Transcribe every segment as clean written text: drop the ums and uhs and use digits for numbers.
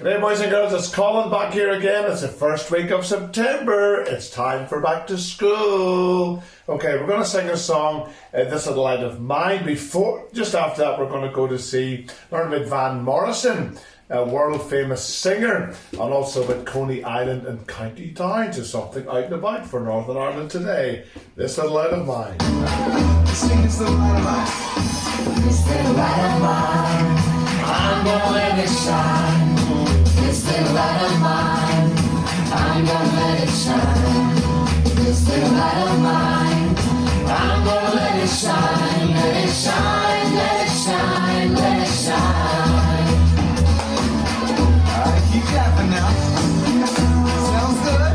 G'day boys and girls, it's Colin back here again. It's the first week of September. It's time for back to school. Okay, we're going to sing a song, This Little Light of Mine. Just after that, we're going to go to learn about Van Morrison, a world famous singer, and also about Coney Island and County Down, so something out and about for Northern Ireland today. This Little Light of Mine. Sing this little light of mine. This little light of mine, I'm gonna let it shine. This little light of mine, I'm gonna let it shine. This little light of mine, I'm gonna let it shine. Let it shine, let it shine, let it shine. Alright, keep clapping now. Sounds good.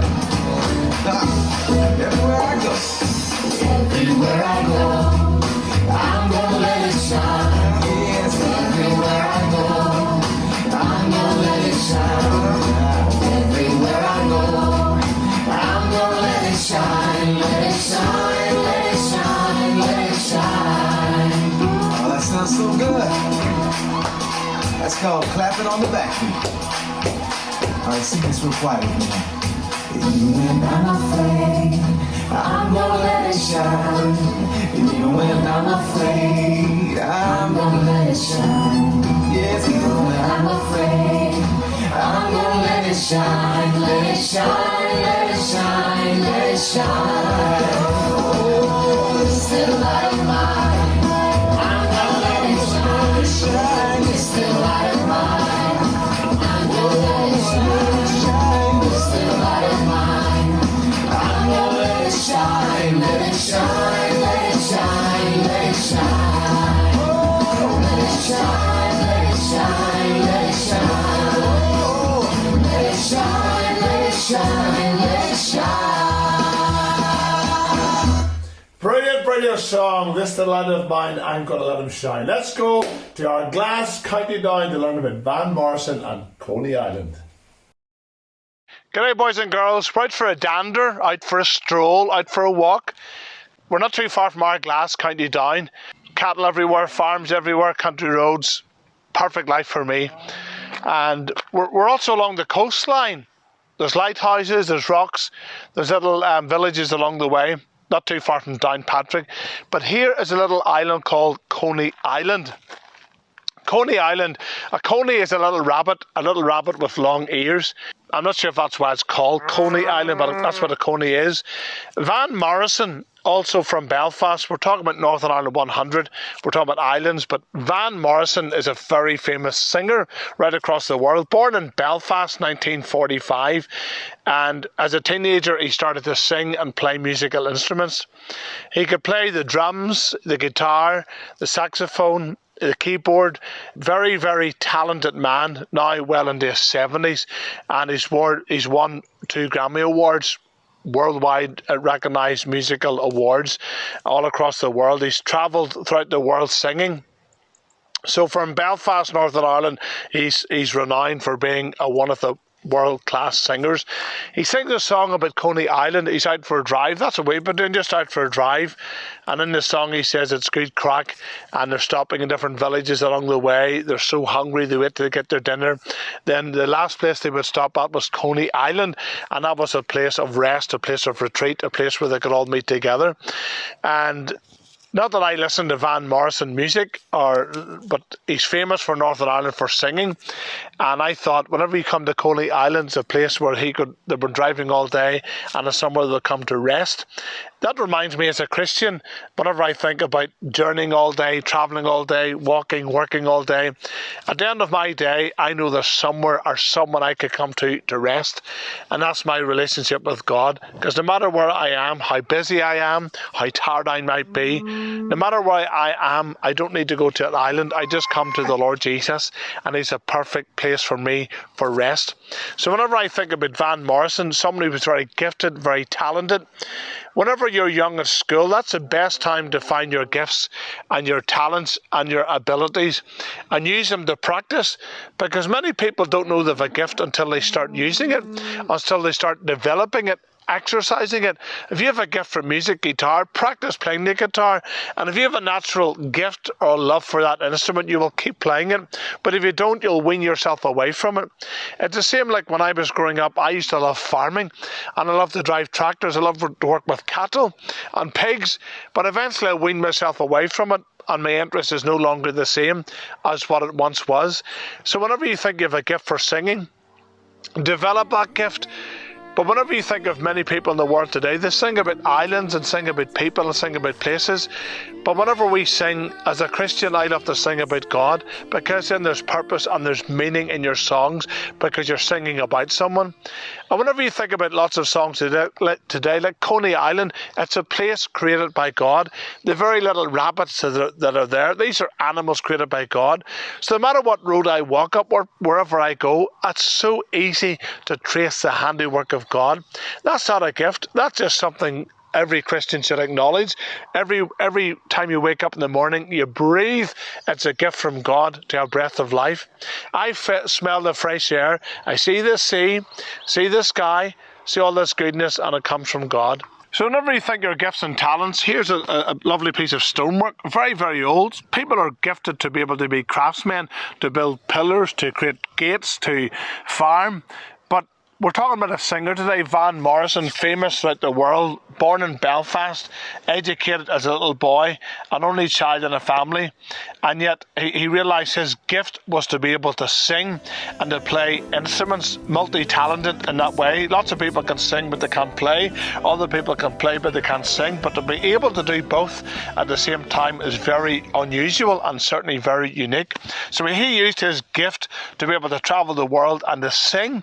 Everywhere I go. Everywhere I go, I'm gonna let it shine. Yes, everywhere I go, I'm gonna let it shine. Everywhere I go, I'm gonna let it shine. Let it shine, let it shine, let it shine. Oh, that sounds so good. That's called clapping on the back beat. All right, sing this real quiet with me now. Even when I'm afraid, I'm gonna let it shine. Even when I'm afraid, I'm gonna let it shine. Yes, even when I'm afraid, I'm gonna let it shine. Let it shine, let it shine, let it shine. Oh, this little light of mine, I'm gonna let it shine. This little light of mine, I'm gonna let it shine. This little light of mine, I'm gonna let it shine. Let it shine, let it shine, let it shine. Oh, let it shine, let it shine, let it shine. Oh, let it shine, let it shine, let it shine. Brilliant, brilliant song, This Little Light of Mine, I'm Gonna Let Him Shine. Let's go to our Glass County Down to learn about Van Morrison and Coney Island. G'day boys and girls, we're out for a dander, out for a stroll, out for a walk. We're not too far from our Glass County Down. Cattle everywhere, farms everywhere, country roads. Perfect life for me. And we're also along the coastline. There's lighthouses, there's rocks, there's little villages along the way. Not too far from Downpatrick. But here is a little island called Coney Island. Coney Island. A coney is a little rabbit with long ears. I'm not sure if that's why it's called Coney Island, but that's what a coney is. Van Morrison, also from Belfast. We're talking about Northern Ireland 100. We're talking about islands, but Van Morrison is a very famous singer right across the world. Born in Belfast, 1945. And as a teenager, he started to sing and play musical instruments. He could play the drums, the guitar, the saxophone, the keyboard. Very, very talented man, now well into his 70s, and he's won 2 Grammy Awards, worldwide recognised musical awards all across the world. He's travelled throughout the world singing. So from Belfast, Northern Ireland, he's renowned for being one of the world-class singers. He sings a song about Coney Island. He's out for a drive. That's what we've been doing, just out for a drive. And in the song he says it's good crack, and they're stopping in different villages along the way. They're so hungry they wait to get their dinner. Then the last place they would stop at was Coney Island, and that was a place of rest, a place of retreat, a place where they could all meet together. And not that I listen to Van Morrison music, but he's famous for Northern Ireland for singing. And I thought, whenever you come to Coney Island, it's a place where they've been driving all day, and it's somewhere they'll come to rest. That reminds me, as a Christian, whenever I think about journeying all day, travelling all day, walking, working all day, at the end of my day, I know there's somewhere or someone I could come to rest. And that's my relationship with God. Because no matter where I am, how busy I am, how tired I might be, no matter where I am, I don't need to go to an island. I just come to the Lord Jesus, and he's a perfect place for me for rest. So whenever I think about Van Morrison, somebody who was very gifted, very talented, whenever you're young at school, that's the best time to find your gifts and your talents and your abilities and use them to practice, because many people don't know they have a gift until they start using it, until they start developing it exercising it. If you have a gift for music, guitar, practice playing the guitar. And if you have a natural gift or love for that instrument, you will keep playing it. But if you don't, you'll wean yourself away from it. It's the same like when I was growing up. I used to love farming, and I loved to drive tractors. I loved to work with cattle and pigs. But eventually I weaned myself away from it, and my interest is no longer the same as what it once was. So whenever you think you have a gift for singing, develop that gift. But whenever you think of many people in the world today, they sing about islands and sing about people and sing about places. But whenever we sing, as a Christian, I love to sing about God, because then there's purpose and there's meaning in your songs, because you're singing about someone. And whenever you think about lots of songs today, like Coney Island, it's a place created by God. The very little rabbits that are there, these are animals created by God. So no matter what road I walk up or wherever I go, it's so easy to trace the handiwork of God. That's not a gift. That's just something every Christian should acknowledge. Every time you wake up in the morning, you breathe, it's a gift from God to have breath of life. I smell the fresh air. I see the sea, see the sky, see all this goodness, and it comes from God. So whenever you think your gifts and talents, here's a lovely piece of stonework, very, very old. People are gifted to be able to be craftsmen, to build pillars, to create gates, to farm. But we're talking about a singer today, Van Morrison, famous throughout the world, born in Belfast, educated as a little boy, an only child in a family, and yet he realised his gift was to be able to sing and to play instruments, multi-talented in that way. Lots of people can sing but they can't play, other people can play but they can't sing, but to be able to do both at the same time is very unusual and certainly very unique. So he used his gift to be able to travel the world and to sing.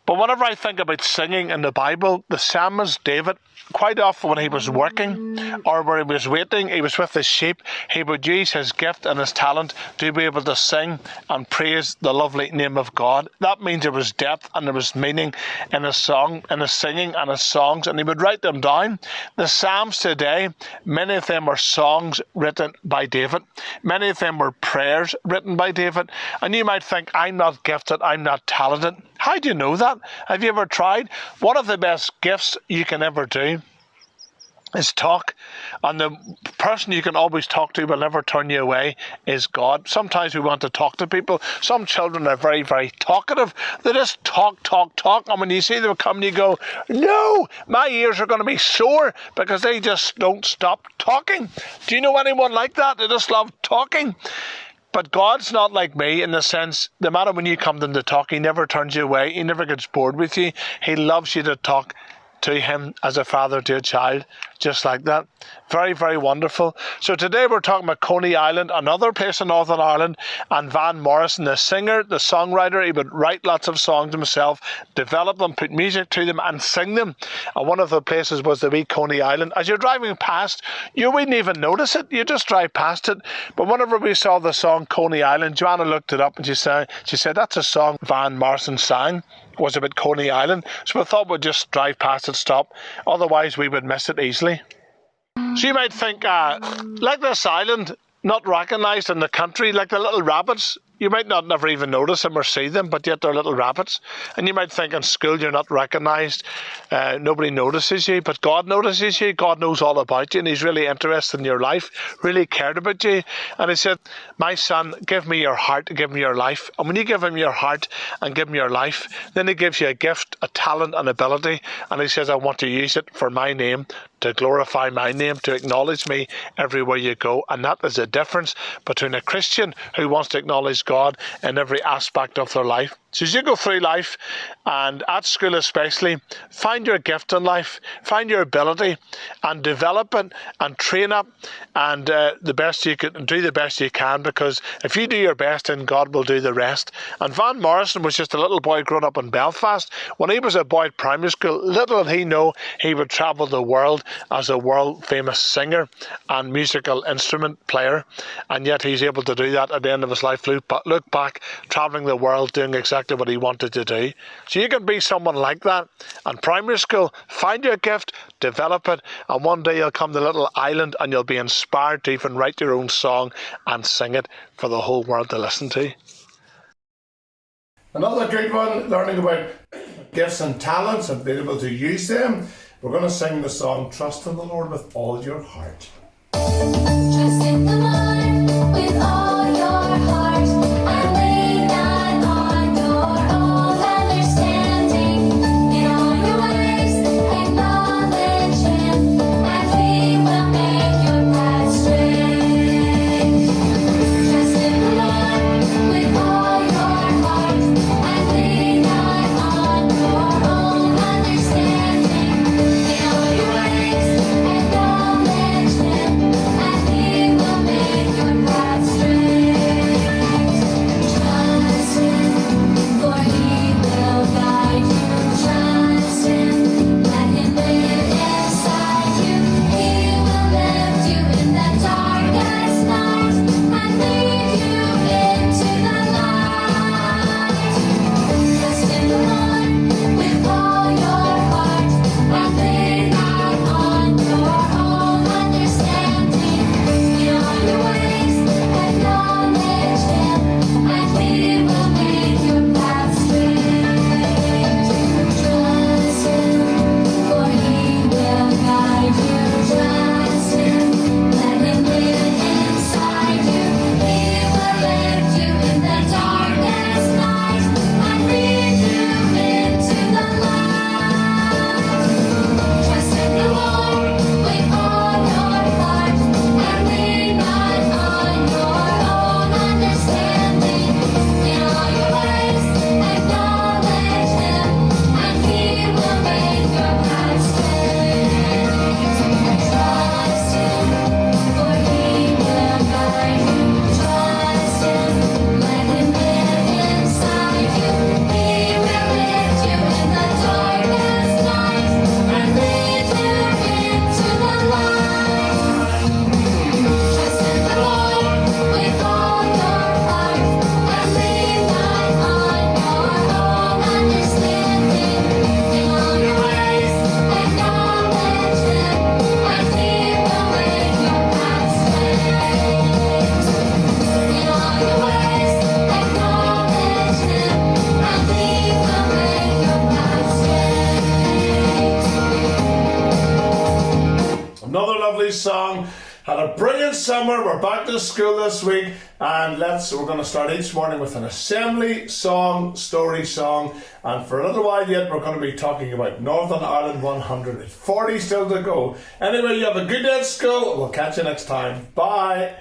But whenever I think about singing in the Bible, the psalmist David, quite often when he was working or when he was waiting, he was with his sheep, he would use his gift and his talent to be able to sing and praise the lovely name of God. That means there was depth and there was meaning in his song, in his singing and his songs, and he would write them down. The Psalms today, many of them are songs written by David. Many of them were prayers written by David. And you might think, I'm not gifted, I'm not talented. How do you know that? Have you ever tried? One of the best gifts you can ever do is talk, and the person you can always talk to will never turn you away is God. Sometimes we want to talk to people. Some children are very, very talkative. They just talk, and when you see them come, you go, no, my ears are going to be sore because they just don't stop talking. Do you know anyone like that? They just love talking. But God's not like me in the sense, no matter when you come to him to talk, he never turns you away. He never gets bored with you. He loves you to talk to him as a father to a child, just like that. Very, very wonderful. So today we're talking about Coney Island, another place in Northern Ireland, and Van Morrison, the singer, the songwriter. He would write lots of songs himself, develop them, put music to them, and sing them. And one of the places was the wee Coney Island. As you're driving past, you wouldn't even notice it. You just drive past it. But whenever we saw the song Coney Island, Joanna looked it up and she said, that's a song Van Morrison sang. Was about Coney Island, so we thought we'd just drive past it, stop, otherwise we would miss it easily. So you might think, like this island, not recognised in the country, like the little rabbits, you might not never even notice them or see them, but yet they're little rabbits. And you might think in school you're not recognised, nobody notices you, but God notices you. God knows all about you, and he's really interested in your life, really cared about you. And he said, my son, give me your heart, give me your life. And when you give him your heart and give him your life, then he gives you a gift, a talent, an ability. And he says, I want to use it for my name, to glorify my name, to acknowledge me everywhere you go. And that is the difference between a Christian who wants to acknowledge God in every aspect of their life. So as you go through life, and at school especially, find your gift in life, find your ability, and develop it, and train up, and the best you can do, the best you can, because if you do your best, then God will do the rest. And Van Morrison was just a little boy growing up in Belfast. When he was a boy at primary school, little did he know he would travel the world as a world famous singer and musical instrument player, and yet he's able to do that at the end of his life. Look back, travelling the world, doing exactly what he wanted to do. So you can be someone like that. And primary school, find your gift, develop it, and one day you'll come to a little island and you'll be inspired to even write your own song and sing it for the whole world to listen to. Another good one, learning about gifts and talents and being able to use them. We're going to sing the song Trust in the Lord with All Your Heart. Trust in the Lord with all your heart, and lean not on your own understanding. In all your ways acknowledge Him, and He will make your path straight. Trust in the Lord with all your heart, and lean not on your own understanding. In all your ways acknowledge Him, and He will make your path straight. Trust Him, for He will guide you. Trust Him, let Him live inside you. He will lift you in the darkest night and lead you into the light. Trust in the Lord with all your heart, and lean not on your own understanding. In all your ways acknowledge Him, and He will make your path straight. Trust Him, for He will guide you. Trust Him, let Him live inside you. He will lift you in the darkest night and lead you into the light. Trust in the Lord with all your heart, and lean not on your own understanding. In all your ways acknowledge Him, and He will make your path straight. Trust Him, for He will guide you. Trust Him, let Him live inside you. He will lift you in the darkest night and lead you into the light. Trust in the Lord with all your heart, and lean not on your own understanding. In all your ways acknowledge Him, and He will make your path straight. In all your ways acknowledge Him, and He will make your path straight. Another lovely song. Had a brilliant summer. We're back to school this week, and we're going to start each morning with an assembly song, story song, and for a little while yet we're going to be talking about Northern Ireland 100. 40 still to go. Anyway, you have a good day at school. We'll catch you next time. Bye.